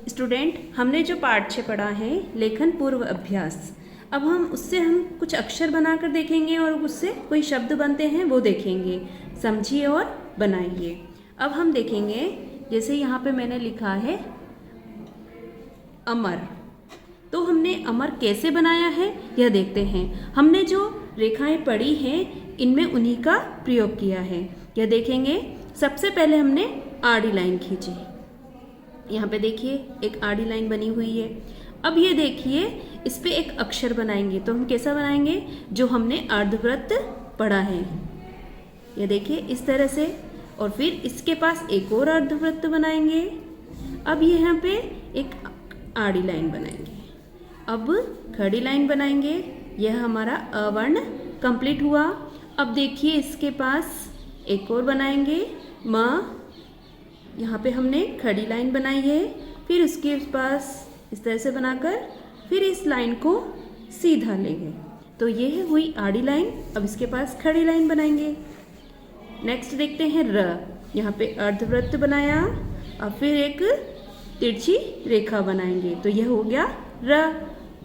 Student, हमने जो पाठ 6 पढ़ा है लेखन पूर्व अभ्यास, अब हम कुछ अक्षर बनाकर देखेंगे और उससे कोई शब्द बनते हैं वो देखेंगे। समझिए और बनाइए। अब हम देखेंगे, जैसे यहाँ पे मैंने लिखा है अमर, तो हमने अमर कैसे बनाया है यह देखते हैं। हमने जो रेखाएं पढ़ी हैं इनमें उन्हीं का प्रयोग किया है, यह देखेंगे। सबसे पहले हमने आड़ी लाइन खींची। यहाँ पे देखिए एक आड़ी लाइन बनी हुई है। अब ये देखिए इस पे एक अक्षर बनाएंगे, तो हम कैसा बनाएंगे, जो हमने अर्धवृत्त पढ़ा है। ये देखिए इस तरह से, और फिर इसके पास एक और अर्धवृत्त बनाएंगे। अब यहाँ पे एक आड़ी लाइन बनाएंगे। अब खड़ी लाइन बनाएंगे। यह हमारा अवर्ण कंप्लीट हुआ। अब देखिए इसके पास एक और बनाएंगे म। यहाँ पे हमने खड़ी लाइन बनाई है, फिर उसके पास इस तरह से बनाकर फिर इस लाइन को सीधा लेंगे, तो ये हुई आड़ी लाइन। अब इसके पास खड़ी लाइन बनाएंगे। नेक्स्ट देखते हैं र। यहाँ पे अर्धवृत्त बनाया, अब फिर एक तिरछी रेखा बनाएंगे, तो यह हो गया र।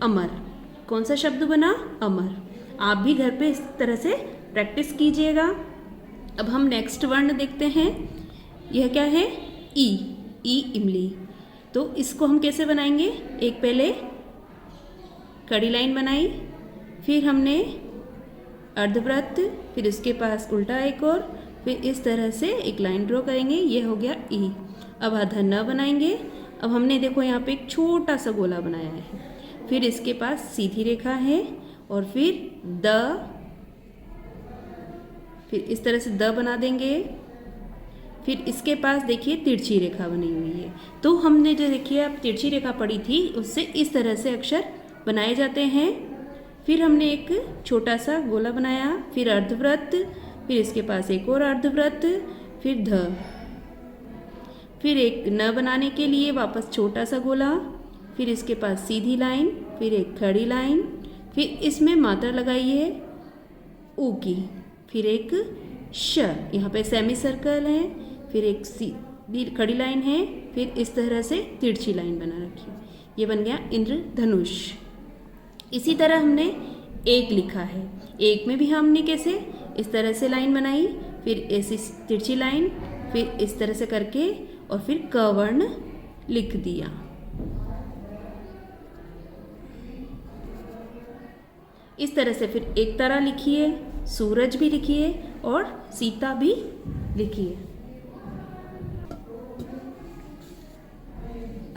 अमर, कौन सा शब्द बना, अमर। आप भी घर पे इस तरह से प्रैक्टिस कीजिएगा। अब हम नेक्स्ट वर्ण देखते हैं। यह क्या है, ई। ई इमली, तो इसको हम कैसे बनाएंगे। एक पहले कड़ी लाइन बनाई, फिर हमने अर्धवृत्त, फिर उसके पास उल्टा एक और, फिर इस तरह से एक लाइन ड्रॉ करेंगे, ये हो गया ई। अब आधा न बनाएंगे। अब हमने देखो यहाँ पे एक छोटा सा गोला बनाया है, फिर इसके पास सीधी रेखा है और फिर द, फिर इस तरह से द बना देंगे। फिर इसके पास देखिए तिरछी रेखा बनी हुई है, तो हमने जो देखिए अब तिरछी रेखा पड़ी थी उससे इस तरह से अक्षर बनाए जाते हैं। फिर हमने एक छोटा सा गोला बनाया, फिर अर्धवृत्त, फिर इसके पास एक और अर्धवृत्त, फिर ध, फिर एक न बनाने के लिए वापस छोटा सा गोला, फिर इसके पास सीधी लाइन, फिर एक खड़ी लाइन, फिर इसमें मात्रा लगाइए ऊ की, फिर एक श, यहाँ पे सेमी सर्कल है, फिर एक सीधी खड़ी लाइन है, फिर इस तरह से तिरछी लाइन बना रखी। ये बन गया इंद्रधनुष। इसी तरह हमने एक लिखा है। एक में भी हमने कैसे इस तरह से लाइन बनाई, फिर ऐसी तिरछी लाइन, फिर इस तरह से करके और फिर क वर्ण लिख दिया। इस तरह से फिर एक तारा लिखिए, सूरज भी लिखिए और सीता भी लिखिए।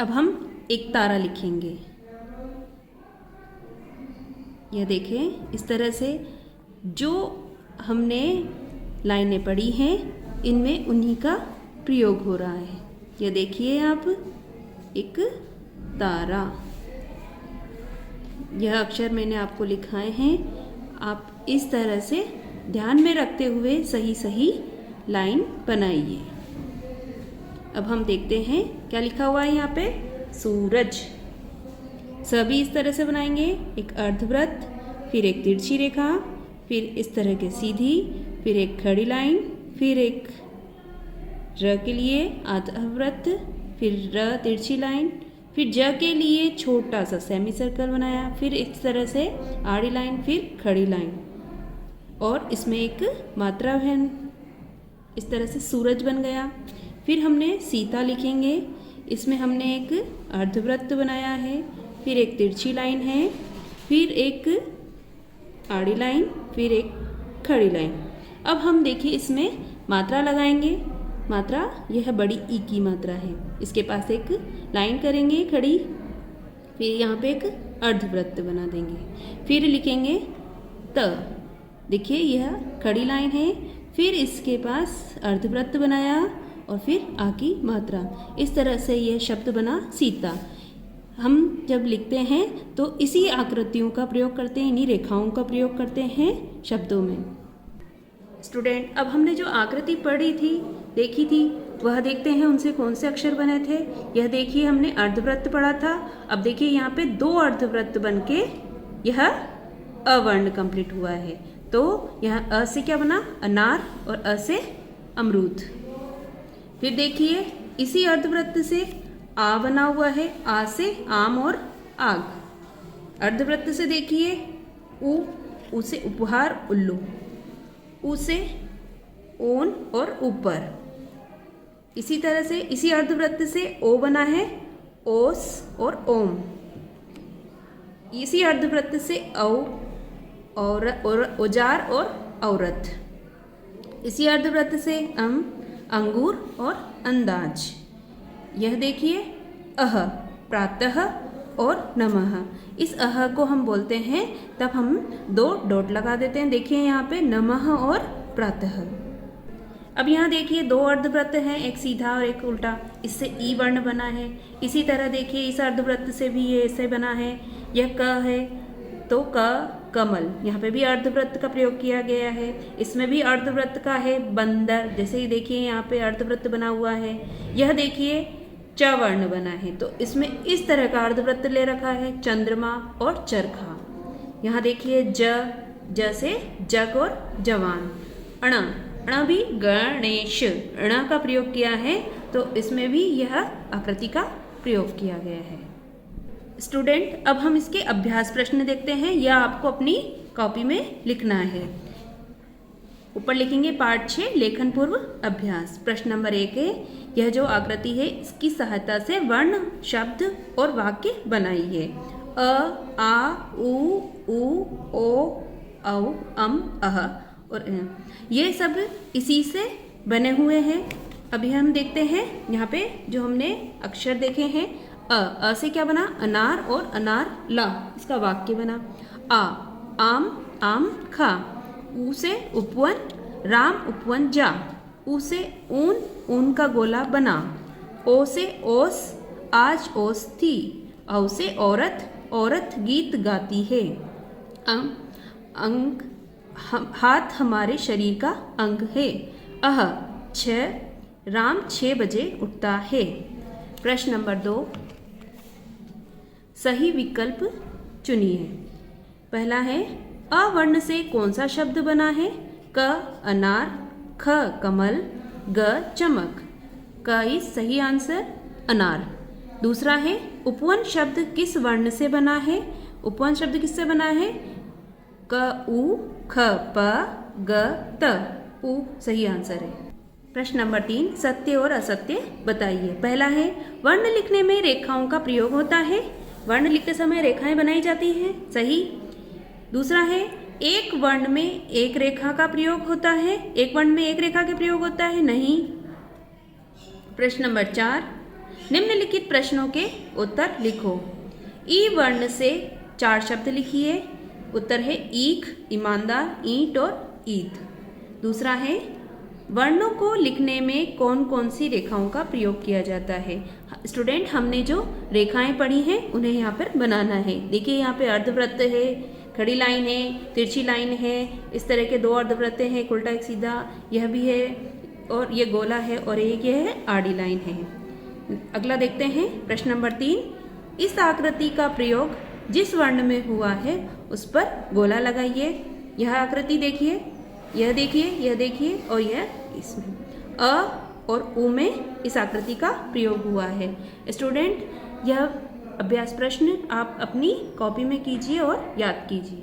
अब हम एक तारा लिखेंगे। यह देखें इस तरह से जो हमने लाइनें पढ़ी हैं इनमें उन्हीं का प्रयोग हो रहा है। यह देखिए आप, एक तारा, यह अक्षर मैंने आपको लिखाए हैं। आप इस तरह से ध्यान में रखते हुए सही सही लाइन बनाइए। अब हम देखते हैं क्या लिखा हुआ है यहाँ पे, सूरज। सभी इस तरह से बनाएंगे, एक अर्धवृत्त, फिर एक तिरछी रेखा, फिर इस तरह के सीधी, फिर एक खड़ी लाइन, फिर एक र के लिए अर्धवृत्त, फिर र तिरछी लाइन, फिर ज के लिए छोटा सा सेमी सर्कल बनाया, फिर इस तरह से आड़ी लाइन, फिर खड़ी लाइन, और इसमें एक मात्रा है, इस तरह से सूरज बन गया। फिर हमने सीता लिखेंगे। इसमें हमने एक अर्धवृत्त बनाया है, फिर एक तिरछी लाइन है, फिर एक आड़ी लाइन, फिर एक खड़ी लाइन। अब हम देखिए इसमें मात्रा लगाएंगे। मात्रा यह बड़ी ई की मात्रा है, इसके पास एक लाइन करेंगे खड़ी, फिर यहाँ पे एक अर्धवृत्त बना देंगे, फिर लिखेंगे त। देखिए यह खड़ी लाइन है, फिर इसके पास अर्धवृत्त बनाया और फिर आ की मात्रा। इस तरह से यह शब्द बना सीता। हम जब लिखते हैं तो इसी आकृतियों का प्रयोग करते हैं, इन्हीं रेखाओं का प्रयोग करते हैं शब्दों में। स्टूडेंट, अब हमने जो आकृति पढ़ी थी, देखी थी, वह देखते हैं उनसे कौन से अक्षर बने थे। यह देखिए हमने अर्धवृत्त पढ़ा था। अब देखिए यहाँ पे 2 अर्धवृत्त बनके यह अवर्ण कंप्लीट हुआ है। तो यहाँ अ से क्या बना, अनार, और अ से अमरूद। फिर देखिए इसी अर्धवृत्त से आ बना हुआ है, आ से आम और आग। अर्धवृत्त से देखिए ऊ से उपहार उल्लू, ऊ से ओन और ऊपर। इसी तरह से इसी अर्धवृत्त से ओ बना है, ओस और ओम। इसी अर्धवृत्त से औ और औजार और औरत। इसी अर्धवृत्त से अंगूर और अंदाज। यह देखिए अह, प्रातः और नमः। इस अह को हम बोलते हैं तब हम 2 डॉट लगा देते हैं। देखिए यहाँ पे नमः और प्रातः। अब यहाँ देखिए 2 अर्धवृत्त हैं, एक सीधा और एक उल्टा। इससे ई वर्ण बना है। इसी तरह देखिए इस अर्धवृत्त से भी ये ऐसे बना है। यह क है तो क कमल, यहाँ पे भी अर्धवृत्त का प्रयोग किया गया है। इसमें भी अर्धवृत्त का है बंदर, जैसे ही देखिए यहाँ पे अर्धवृत्त बना हुआ है। यह देखिए च वर्ण बना है तो इसमें इस तरह का अर्धवृत्त ले रखा है, चंद्रमा और चरखा। यहाँ देखिए ज से जग और जवान। अणा भी गणेश, अणा का प्रयोग किया है तो इसमें भी यह आकृति का प्रयोग किया गया है। स्टूडेंट, अब हम इसके अभ्यास प्रश्न देखते हैं। यह आपको अपनी कॉपी में लिखना है। ऊपर लिखेंगे पाठ 6 लेखन पूर्व अभ्यास। प्रश्न नंबर 1 है, यह जो आकृति है इसकी सहायता से वर्ण, शब्द और वाक्य बनाइए। अ, आ, उ, ओ, औ, अह और ये सब इसी से बने हुए हैं। अभी हम देखते हैं यहाँ पे जो हमने अक्षर देखे हैं। अ से क्या बना? अनार और अनार ला, इसका वाक्य बना। आ, आम खा। ऊ से उपवन, राम उपवन जा। ऊ से ऊन का गोला बना। ओ से ओस, आज ओस थी। औ से औरत गीत गाती है। अंग, हाथ हमारे शरीर का अंग है। अह, 6, राम 6 बजे उठता है। प्रश्न नंबर 2, सही विकल्प चुनिए। पहला है, अ वर्ण से कौन सा शब्द बना है? क अनार, ख कमल, ग चमक। क इज सही आंसर, अनार। दूसरा है, उपवन शब्द किस वर्ण से बना है? उपवन शब्द किससे बना है? क उ, ख प, ग त। उ सही आंसर है। प्रश्न नंबर 3, सत्य और असत्य बताइए। पहला है, वर्ण लिखने में रेखाओं का प्रयोग होता है। वर्ण लिखते समय रेखाएं बनाई जाती हैं, सही। दूसरा है, एक वर्ण में एक रेखा का प्रयोग होता है। एक वर्ण में एक रेखा का प्रयोग होता है, नहीं। प्रश्न नंबर 4, निम्नलिखित प्रश्नों के उत्तर लिखो। ई वर्ण से 4 शब्द लिखिए। उत्तर है ईख, ईमानदार, ईंट और ईद। दूसरा है, वर्णों को लिखने में कौन कौन सी रेखाओं का प्रयोग किया जाता है? स्टूडेंट, हमने जो रेखाएं पढ़ी हैं उन्हें यहाँ पर बनाना है। देखिए यहाँ पे अर्धवृत्त है, खड़ी लाइन है, तिरछी लाइन है, इस तरह के 2 अर्धवृत्त हैं, एक उल्टा एक सीधा, यह भी है और ये गोला है और एक ये है आड़ी लाइन है। अगला देखते हैं प्रश्न नंबर 3, इस आकृति का प्रयोग जिस वर्ण में हुआ है उस पर गोला लगाइए। यह आकृति देखिए, यह देखिए, यह देखिए और यह इसमें अ और उ में इस आकृति का प्रयोग हुआ है। स्टूडेंट, यह अभ्यास प्रश्न आप अपनी कॉपी में कीजिए और याद कीजिए।